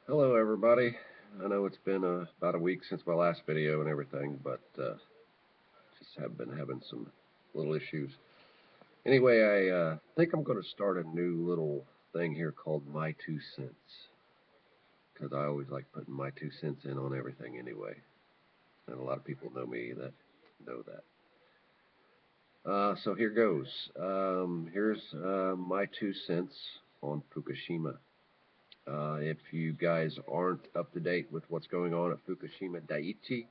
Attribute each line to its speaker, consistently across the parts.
Speaker 1: Hello, everybody. I know it's been about a week since my last video and everything, but just have been having some little issues. Anyway, I think I'm going to start a new little thing here called My Two Cents, because I always like putting my 2 cents in on everything anyway, and a lot of people know me that know that. So here goes. Here's my 2 cents on Fukushima. If you guys aren't up to date with what's going on at Fukushima Daiichi,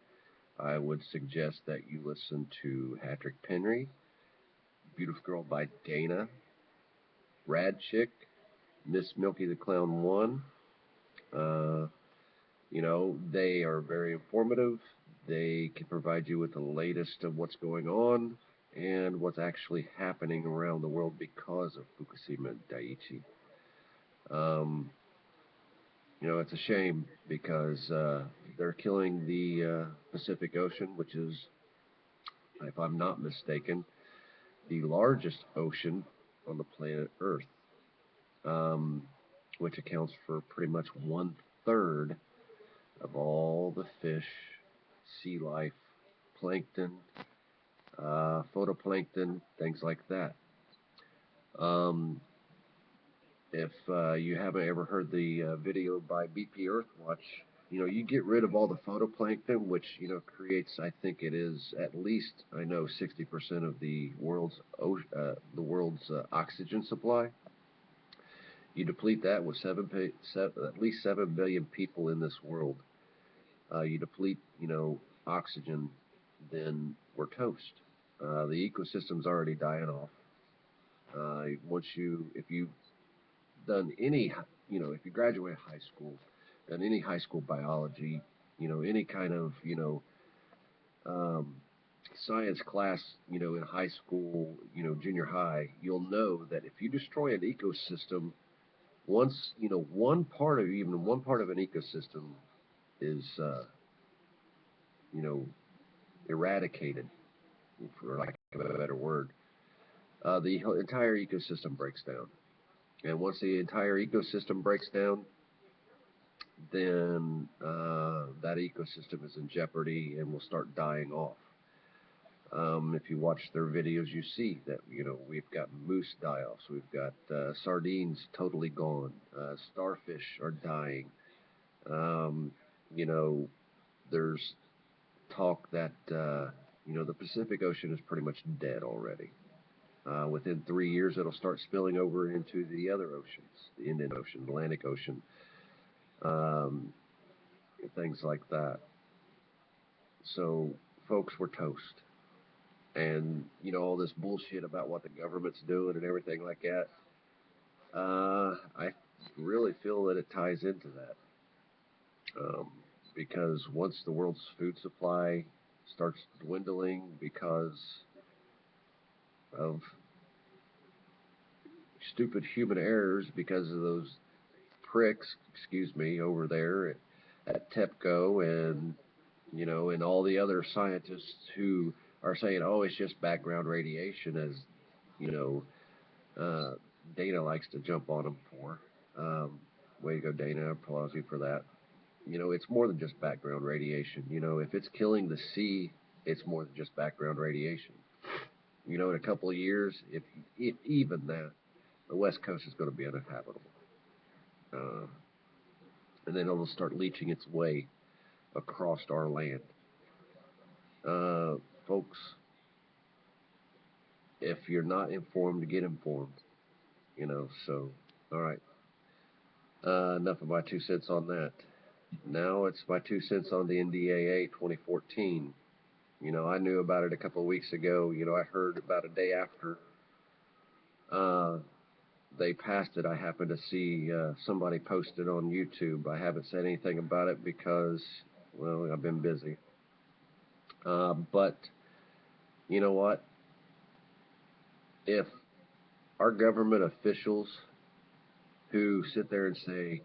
Speaker 1: I would suggest that you listen to Hattrick Penry, Beautiful Girl by Dana, Rad Chick, Miss Milky the Clown 1. Uh, they are very informative. They can provide you with the latest of what's going on and what's actually happening around the world because of Fukushima Daiichi. Um, it's a shame because they're killing the Pacific Ocean, which is, if I'm not mistaken, the largest ocean on the planet Earth, um, which accounts for pretty much 1/3 of all the fish, sea life, plankton, photoplankton, things like that. Um, if you haven't ever heard the video by BP Earthwatch, you get rid of all the photoplankton, which creates, I think it is at least, I know, 60% of the world's oxygen supply. You deplete that with at least 7 billion people in this world. You deplete, oxygen, then we're toast. The ecosystem's already dying off. If you've done any, if you graduate high school, done any high school biology, any kind of, um, science class, in high school, junior high, you'll know that if you destroy an ecosystem, once one part of an ecosystem is you know eradicated, for lack of a better word, the entire ecosystem breaks down. And once the entire ecosystem breaks down, then that ecosystem is in jeopardy and will start dying off. If you watch their videos, you see that we've got moose die-offs, we've got sardines totally gone, starfish are dying. Um, you know, there's talk that the Pacific Ocean is pretty much dead already. Within 3 years, it'll start spilling over into the other oceans, the Indian Ocean, Atlantic Ocean, um, things like that. So, folks, we're toast. And all this bullshit about what the government's doing and everything like that. I really feel that it ties into that, because once the world's food supply starts dwindling because of stupid human errors, because of those pricks, excuse me, over there at TEPCO, and all the other scientists who are saying, oh, it's just background radiation, as you know, uh, Dana likes to jump on them for. Um, Way to go, Dana. Applause you for that. It's more than just background radiation. If it's killing the sea, it's more than just background radiation. In a couple of years, if even that, the West Coast is going to be uninhabitable. Uh, and then it'll start leaching its way across our land. Uh, Folks, if you're not informed, get informed. So, all right. Enough of my 2 cents on that. Now it's my 2 cents on the NDAA 2014. I knew about it a couple of weeks ago. I heard about a day after uh, they passed it. I happened to see somebody posted on YouTube. I haven't said anything about it because, well, I've been busy. But you know what? If our government officials who sit there and say,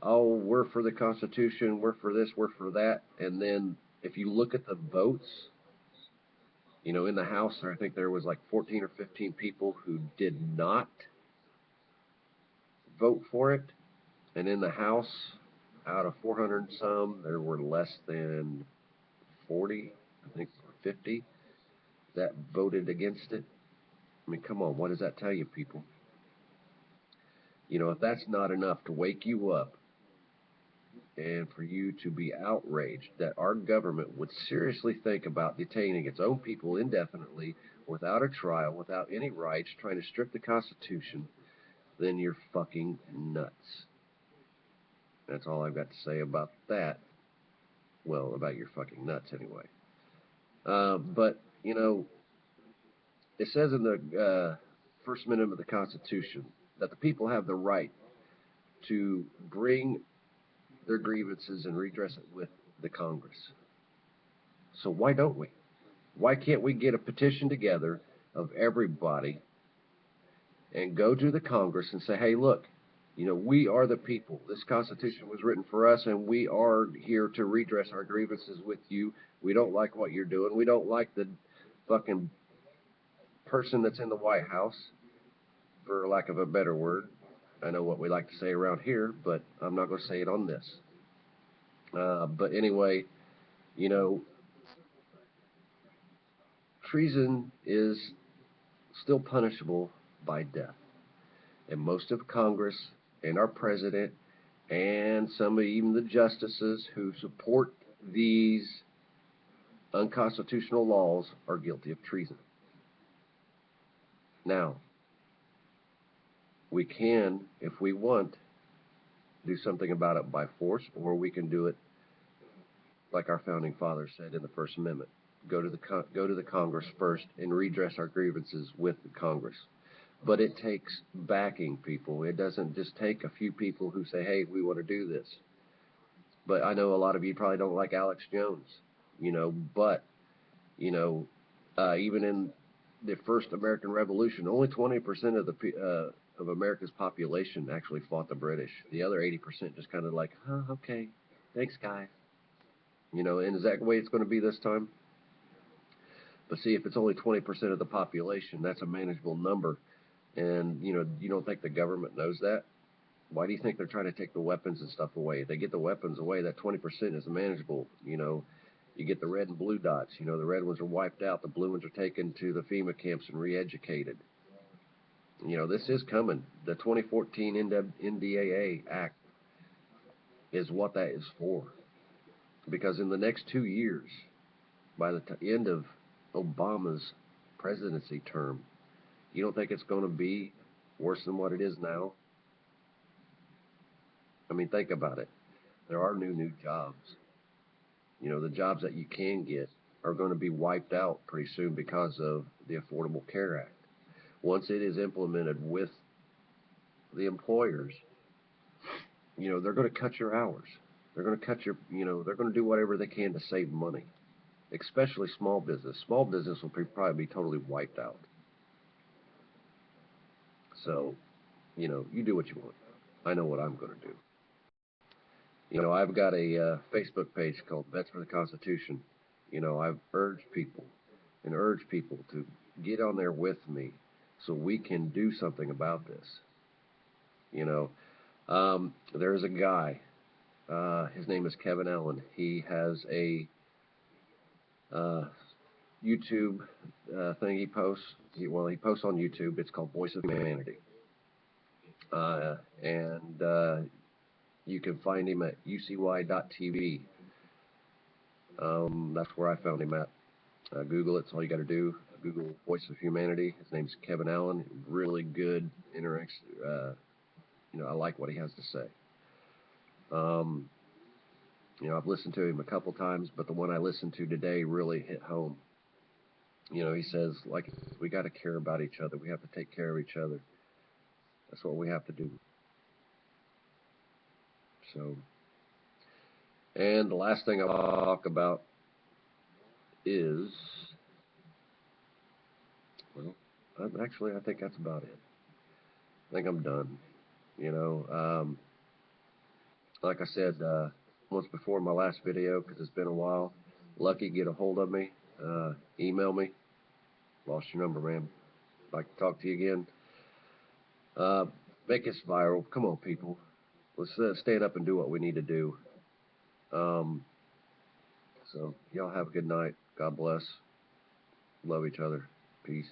Speaker 1: oh, we're for the Constitution, we're for this, we're for that, and then if you look at the votes, in the House, I think there was like 14 or 15 people who did not vote for it, and in the House, out of 400 and some, there were less than 40, I think, or 50 that voted against it. I mean, come on, what does that tell you, people? You know, if that's not enough to wake you up and for you to be outraged that our government would seriously think about detaining its own people indefinitely without a trial, without any rights, trying to strip the Constitution, then you're fucking nuts. That's all I've got to say about that. Well, about your fucking nuts, anyway. But, you know, it says in the First Amendment of the Constitution that the people have the right to bring their grievances and redress it with the Congress. So why don't we? Why can't we get a petition together of everybody and go to the Congress and say, hey, look, you know, we are the people. This Constitution was written for us, and we are here to redress our grievances with you. We don't like what you're doing. We don't like the fucking person that's in the White House, for lack of a better word. I know what we like to say around here, but I'm not going to say it on this. But anyway, you know, treason is still punishable by death. And most of Congress and our president and some of even the justices who support these unconstitutional laws are guilty of treason. Now, we can, if we want, do something about it by force, or we can do it like our founding fathers said in the First Amendment. Go to the Congress first and redress our grievances with the Congress. But it takes backing people. It doesn't just take a few people who say, hey, we want to do this. But I know a lot of you probably don't like Alex Jones, you know, but, you know, even in the first American Revolution, only 20% of America's population actually fought the British. The other 80% just kind of like, okay, thanks, guy. You know, and is that the way it's going to be this time? But see, if it's only 20% of the population, that's a manageable number. And, you know, you don't think the government knows that? Why do you think they're trying to take the weapons and stuff away? If they get the weapons away, that 20% is manageable. You know, you get the red and blue dots. You know, the red ones are wiped out. The blue ones are taken to the FEMA camps and re-educated. You know, this is coming. The 2014 NDAA Act is what that is for. Because in the next 2 years, by the end of Obama's presidency term, you don't think it's going to be worse than what it is now? I mean, think about it. There are new jobs. You know, the jobs that you can get are going to be wiped out pretty soon because of the Affordable Care Act. Once it is implemented with the employers, you know, they're going to cut your hours. They're going to cut your, you know, they're going to do whatever they can to save money, especially small business. Small business will probably be totally wiped out. So, you know, you do what you want. I know what I'm going to do. You know, I've got a Facebook page called Vets for the Constitution. You know, I've urged people to get on there with me so we can do something about this. You know, there's a guy, his name is Kevin Allen. He has a YouTube thing he posts. He posts on YouTube. It's called Voice of Humanity. And you can find him at ucy.tv. That's where I found him at. Google it. That's all you got to do. Google Voice of Humanity. His name's Kevin Allen. Really good interaction. You know, I like what he has to say. You know, I've listened to him a couple times, but the one I listened to today really hit home. You know, he says, like, we got to care about each other. We have to take care of each other. That's what we have to do. So, and the last thing I'll talk about is, well, I think that's about it. I think I'm done. You know, like I said once before in my last video, because it's been a while, Lucky, get a hold of me. Email me. Lost your number, man. Like to talk to you again. Make this viral. Come on, people. let's stand up and do what we need to do. Um, so y'all have a good night. God bless. Love each other. Peace.